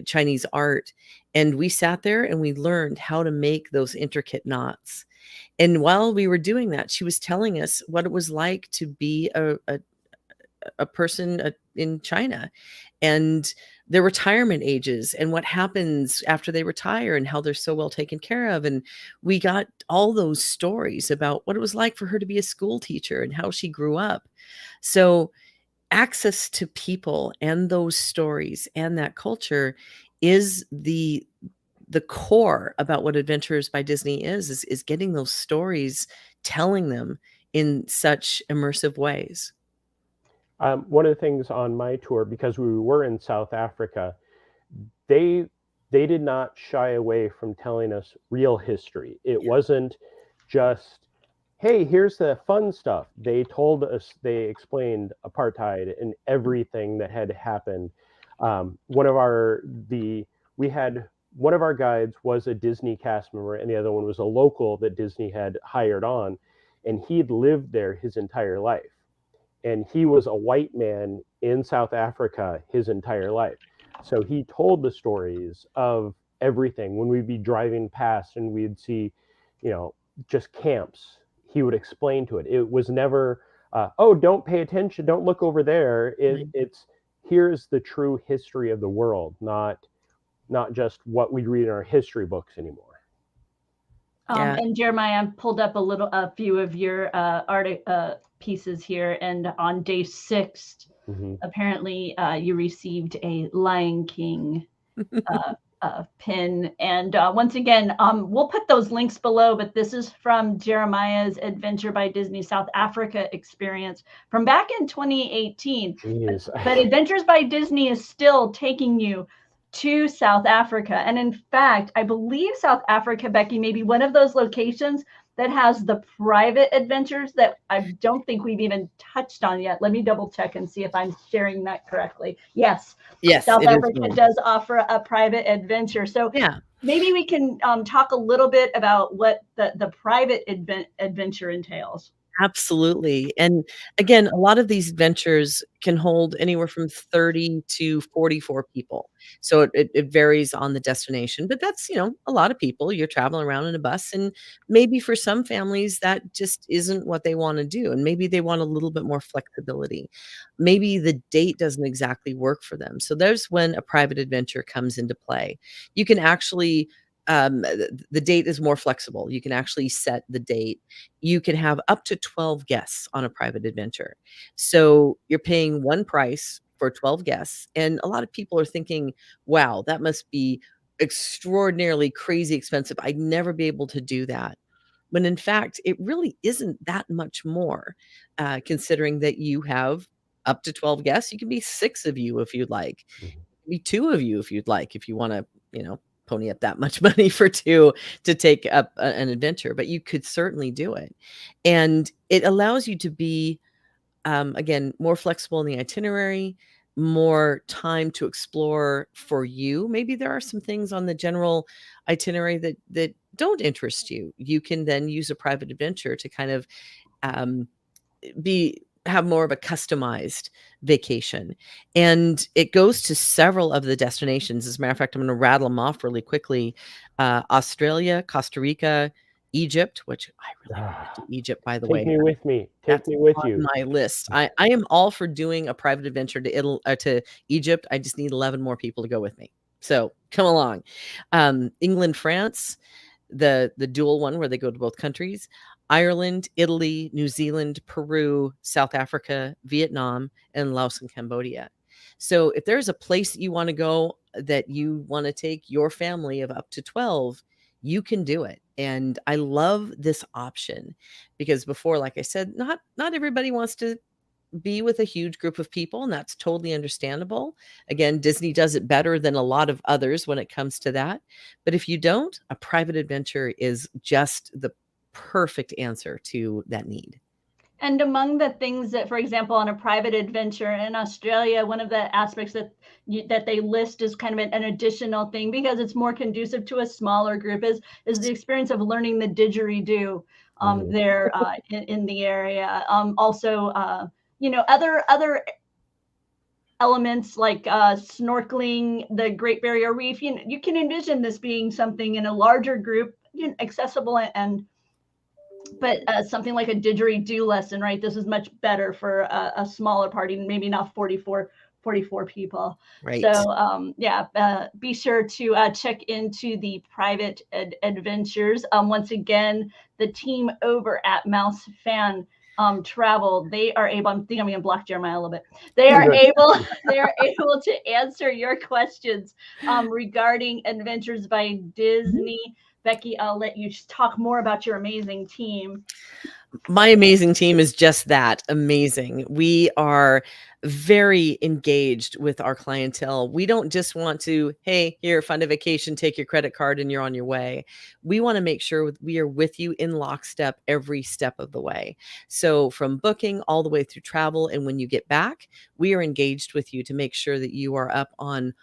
Chinese art. And we sat there and we learned how to make those intricate knots. And while we were doing that, she was telling us what it was like to be a person in China, and their retirement ages, and what happens after they retire, and how they're so well taken care of. And we got all those stories about what it was like for her to be a school teacher and how she grew up. So access to people and those stories and that culture is the core about what Adventures by Disney is getting those stories, telling them in such immersive ways. One of the things on my tour, because we were in South Africa, they did not shy away from telling us real history. It wasn't just, hey, here's the fun stuff. They told us, they explained apartheid and everything that had happened. One of our guides was a Disney cast member, and the other one was a local that Disney had hired on, and he'd lived there his entire life. And he was a white man in South Africa his entire life. So he told the stories of everything. When we'd be driving past and we'd see, just camps, he would explain to it. It was never, oh, don't pay attention, don't look over there. It's here's the true history of the world, not just what we read in our history books anymore. And Jeremiah, I pulled up a few of your pieces here, and on day 6, apparently you received a Lion King pin. And once again, we'll put those links below, but this is from Jeremiah's Adventure by Disney South Africa experience from back in 2018. But Adventures by Disney is still taking you to South Africa. And in fact, I believe South Africa, Becky, may be one of those locations that has the private adventures that I don't think we've even touched on yet. Let me double check and see if I'm sharing that correctly. Yes, South Africa does offer a private adventure. So maybe we can talk a little bit about what the private adventure entails. Absolutely. And again, a lot of these adventures can hold anywhere from 30 to 44 people. So it varies on the destination, but that's, a lot of people. You're traveling around in a bus, and maybe for some families that just isn't what they want to do. And maybe they want a little bit more flexibility. Maybe the date doesn't exactly work for them. So there's when a private adventure comes into play. You can actually the date is more flexible. You can actually set the date. You can have up to 12 guests on a private adventure. So you're paying one price for 12 guests. And a lot of people are thinking, wow, that must be extraordinarily crazy expensive. I'd never be able to do that. When in fact, it really isn't that much more, considering that you have up to 12 guests. You can be 6 of you if you'd like. Be 2 of you if you'd like, if you want to, pony up that much money for 2 to take up an adventure, but you could certainly do it. And it allows you to be, again, more flexible in the itinerary, more time to explore for you. Maybe there are some things on the general itinerary that don't interest you. You can then use a private adventure to kind of have more of a customized vacation. And it goes to several of the destinations. As a matter of fact, I'm going to rattle them off really quickly. Australia, Costa Rica, Egypt, which I really want to Egypt, by the way. Take me with me. Take me with you. My list. I am all for doing a private adventure to Egypt. I just need 11 more people to go with me. So come along. England, France, the dual one where they go to both countries. Ireland, Italy, New Zealand, Peru, South Africa, Vietnam, and Laos and Cambodia. So if there's a place that you want to go that you want to take your family of up to 12, you can do it. And I love this option because before, like I said, not everybody wants to be with a huge group of people, and that's totally understandable. Again, Disney does it better than a lot of others when it comes to that. But if you don't, a private adventure is just the perfect answer to that need. And among the things that, for example, on a private adventure in Australia, one of the aspects that they list is kind of an additional thing because it's more conducive to a smaller group is the experience of learning the didgeridoo there in the area. Also, other elements like snorkeling, the Great Barrier Reef. You can envision this being something in a larger group, accessible but something like a didgeridoo lesson, right? This is much better for a smaller party, maybe not 44 people. Right. So be sure to check into the private adventures. Once again, the team over at Mouse Fan Travel, they are able, I think I'm going to block Jeremiah a little bit. They are able to answer your questions regarding Adventures by Disney. Becky, I'll let you talk more about your amazing team. My amazing team is just that, amazing. We are very engaged with our clientele. We don't just want to, hey, here, fund a vacation, take your credit card and you're on your way. We want to make sure we are with you in lockstep every step of the way. So from booking all the way through travel, and when you get back, we are engaged with you to make sure that you are up on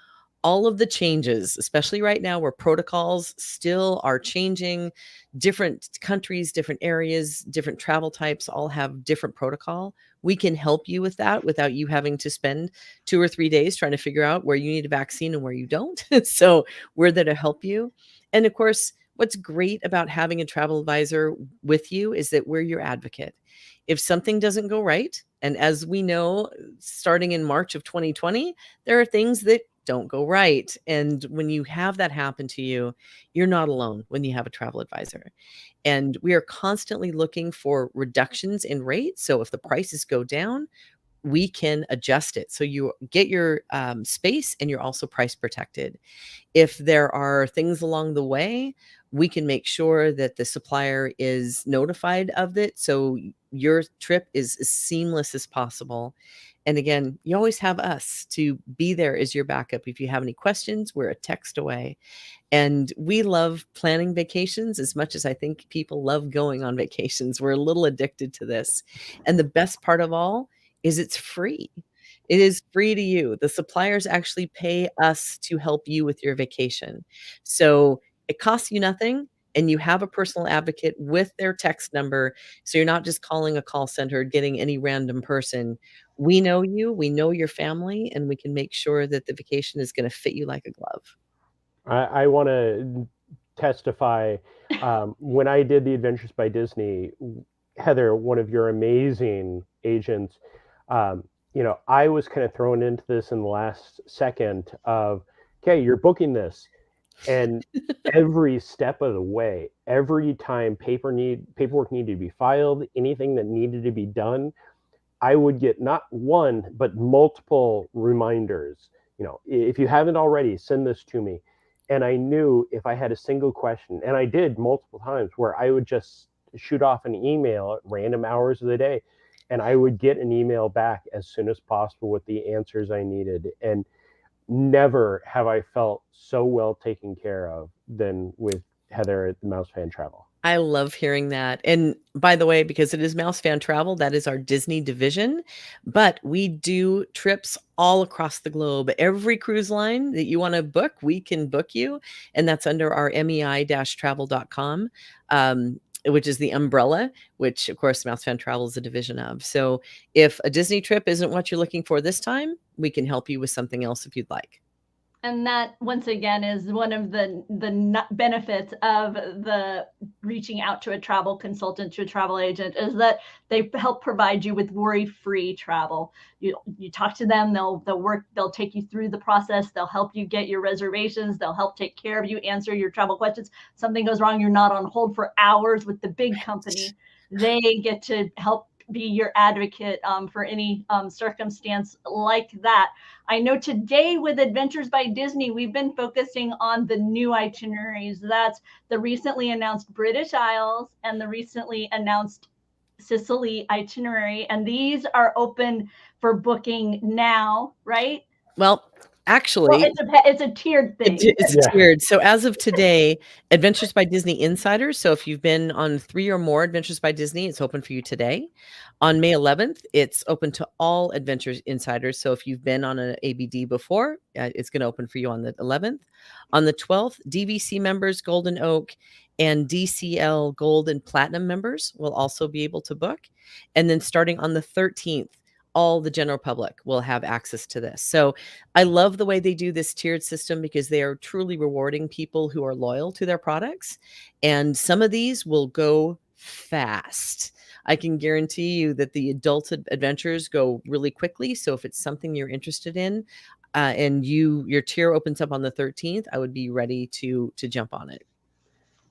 all of the changes, especially right now where protocols still are changing, different countries, different areas, different travel types all have different protocol. We can help you with that without you having to spend 2 or 3 days trying to figure out where you need a vaccine and where you don't. So we're there to help you. And of course, what's great about having a travel advisor with you is that we're your advocate. If something doesn't go right, and as we know, starting in March of 2020, there are things that don't go right. And when you have that happen to you, you're not alone when you have a travel advisor. And we are constantly looking for reductions in rates. So if the prices go down, we can adjust it. So you get your space and you're also price protected. If there are things along the way, we can make sure that the supplier is notified of it. So your trip is as seamless as possible. And again, you always have us to be there as your backup. If you have any questions, we're a text away. And we love planning vacations as much as I think people love going on vacations. We're a little addicted to this. And the best part of all is it's free. It is free to you. The suppliers actually pay us to help you with your vacation. So it costs you nothing. And you have a personal advocate with their text number. So you're not just calling a call center, getting any random person. We know you, we know your family, and we can make sure that the vacation is going to fit you like a glove. I want to testify. When I did the Adventures by Disney, Heather, one of your amazing agents, I was kind of thrown into this in the last second of, okay, you're booking this. And every step of the way, every time paperwork needed to be filed, anything that needed to be done, I would get not one, but multiple reminders. If you haven't already, send this to me. And I knew if I had a single question, and I did multiple times, where I would just shoot off an email at random hours of the day, and I would get an email back as soon as possible with the answers I needed. And never have I felt so well taken care of than with Heather at the Mouse Fan Travel. I love hearing that. And by the way, because it is Mouse Fan Travel, that is our Disney division, but we do trips all across the globe. Every cruise line that you want to book, we can book you. And that's under our MEI-Travel.com, which is the umbrella, which of course Mouse Fan Travel is a division of. So if a Disney trip isn't what you're looking for this time, we can help you with something else if you'd like. And that, once again, is one of the benefits of the reaching out to a travel consultant, to a travel agent, is that they help provide you with worry-free travel. You talk to them, they'll take you through the process, they'll help you get your reservations, they'll help take care of you, answer your travel questions. Something goes wrong, you're not on hold for hours with the big company. They get to help be your advocate for any circumstance like that. I know today with Adventures by Disney, we've been focusing on the new itineraries. That's the recently announced British Isles and the recently announced Sicily itinerary. And these are open for booking now, right? Well, actually, it's a tiered thing. It's tiered. So as of today, Adventures by Disney Insiders. So if you've been on 3 or more Adventures by Disney, it's open for you today. On May 11th, it's open to all Adventures Insiders. So if you've been on an ABD before, it's going to open for you on the 11th. On the 12th, DVC members, Golden Oak, and DCL Gold and Platinum members will also be able to book. And then starting on the 13th, all the general public will have access to this. So I love the way they do this tiered system because they are truly rewarding people who are loyal to their products. And some of these will go fast. I can guarantee you that the adult adventures go really quickly. So if it's something you're interested in and your tier opens up on the 13th, I would be ready to jump on it.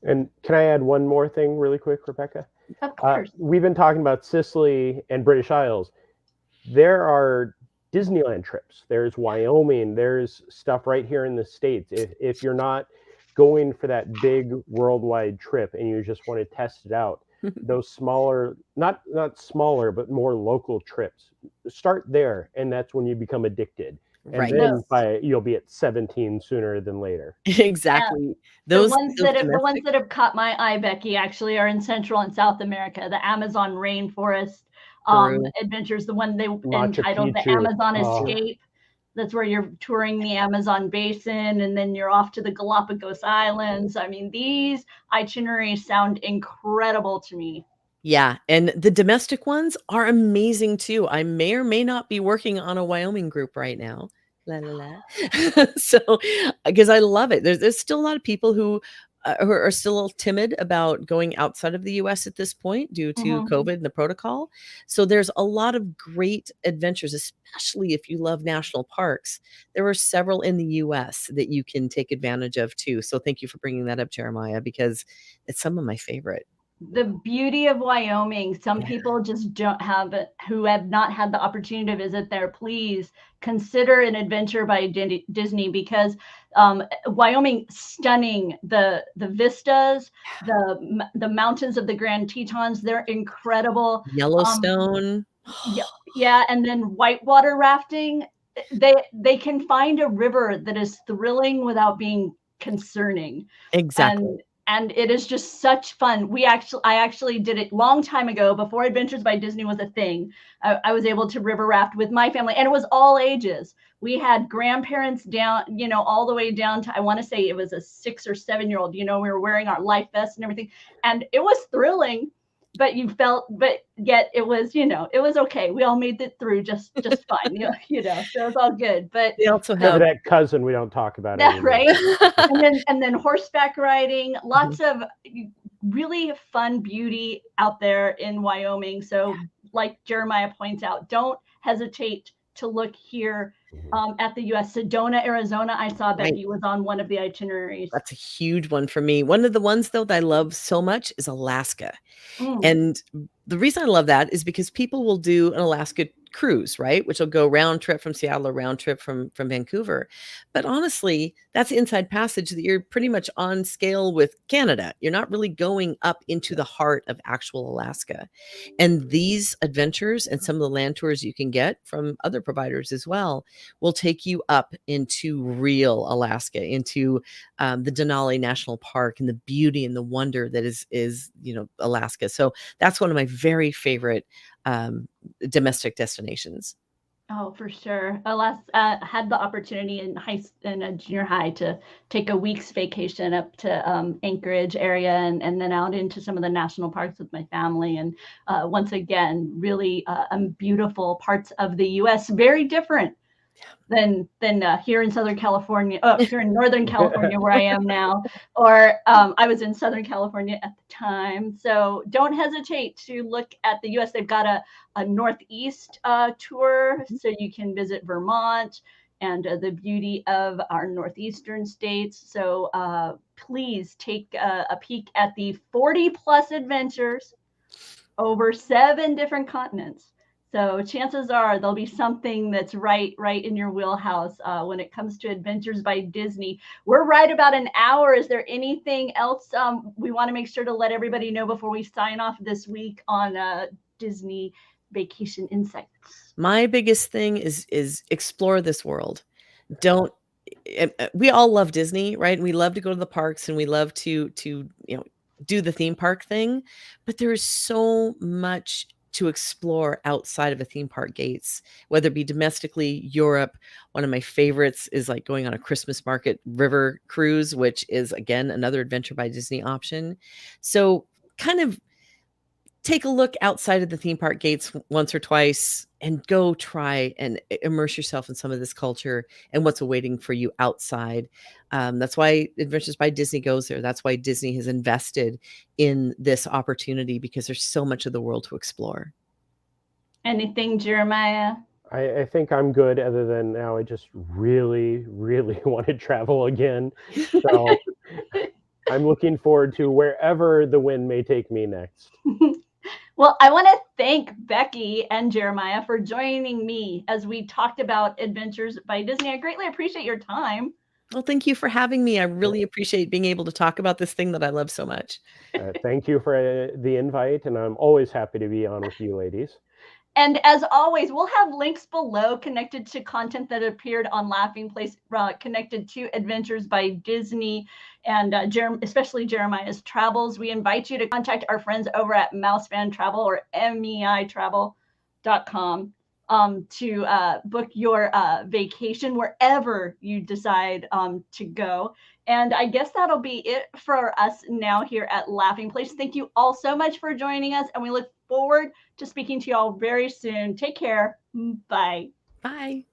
And can I add one more thing really quick, Rebecca? Of course. We've been talking about Sicily and British Isles. There are Disneyland trips. There's Wyoming. There's stuff right here in the States. If you're not going for that big worldwide trip and you just want to test it out, those smaller, not smaller, but more local trips, start there. And that's when you become addicted. And Right. then you'll be at 17 sooner than later. Exactly. The ones that have caught my eye, Becky, actually are in Central and South America, the Amazon rainforest adventures, the one they entitled the Amazon Escape. That's where you're touring the Amazon basin, and then you're off to the Galapagos Islands. I mean, these itineraries sound incredible to me. Yeah, and the domestic ones are amazing too. I may or may not be working on a Wyoming group right now. La la la. So, because I love it. There's still a lot of people who are still a little timid about going outside of the US at this point due to COVID and the protocol. So there's a lot of great adventures, especially if you love national parks. There are several in the US that you can take advantage of too. So thank you for bringing that up, Jeremiah, because it's some of my favorite. The beauty of Wyoming, some people just don't have it, who have not had the opportunity to visit there. Please consider an adventure by Disney, because Wyoming, stunning. The vistas, the mountains of the Grand Tetons, they're incredible. Yellowstone. Yeah, and then whitewater rafting. They can find a river that is thrilling without being concerning. Exactly. And it is just such fun. I actually did it long time ago, before Adventures by Disney was a thing. I was able to river raft with my family, and it was all ages. We had grandparents down, all the way down to, I want to say it was a 6 or 7-year-old. We were wearing our life vests and everything, and it was thrilling. But yet it was, it was okay. We all made it through just fine, so it was all good. But they also Except for have that cousin we don't talk about that, anymore. right? and then horseback riding, lots of really fun beauty out there in Wyoming. So like Jeremiah points out, don't hesitate to look here at the US. Sedona, Arizona, I saw Becky was on one of the itineraries. That's a huge one for me. One of the ones, though, that I love so much is Alaska. And the reason I love that is because people will do an Alaska cruise, right? Which will go round trip from Seattle or round trip from Vancouver. But honestly, that's inside passage that you're pretty much on scale with Canada. You're not really going up into the heart of actual Alaska. And these adventures and some of the land tours you can get from other providers as well will take you up into real Alaska, into the Denali National Park, and the beauty and the wonder that is Alaska. So that's one of my very favorite domestic destinations. Oh, for sure. Alaska, had the opportunity in a junior high to take a week's vacation up to Anchorage area, and then out into some of the national parks with my family. And once again, really beautiful parts of the US, very different than here in Southern California, here in Northern California, where I am now, or I was in Southern California at the time. So don't hesitate to look at the US. They've got a Northeast tour, so you can visit Vermont and the beauty of our Northeastern states. So please take a peek at the 40 plus adventures over 7 different continents. So chances are there'll be something that's right in your wheelhouse when it comes to Adventures by Disney. We're right about an hour. Is there anything else we want to make sure to let everybody know before we sign off this week on Disney Vacation Insights? My biggest thing is explore this world. We all love Disney, right? We love to go to the parks, and we love to do the theme park thing, but there is so much to explore outside of a theme park gates, whether it be domestically, Europe. One of my favorites is like going on a Christmas market river cruise, which is again another Adventure by Disney option. So kind of take a look outside of the theme park gates once or twice and go try and immerse yourself in some of this culture and what's awaiting for you outside. That's why Adventures by Disney goes there. That's why Disney has invested in this opportunity, because there's so much of the world to explore. Anything, Jeremiah? I think I'm good, other than now I just really, really want to travel again. So I'm looking forward to wherever the wind may take me next. Well, I want to thank Becky and Jeremiah for joining me as we talked about Adventures by Disney. I greatly appreciate your time. Well, thank you for having me. I really appreciate being able to talk about this thing that I love so much. Thank you for the invite, and I'm always happy to be on with you ladies. And as always, we'll have links below connected to content that appeared on Laughing Place, connected to Adventures by Disney, and especially Jeremiah's travels. We invite you to contact our friends over at Mousefan Travel or MEI-Travel.com. to book your vacation wherever you decide to go. And I guess that'll be it for us now here at Laughing Place. Thank you all so much for joining us, and we look forward to speaking to you all very soon. Take care. Bye. Bye.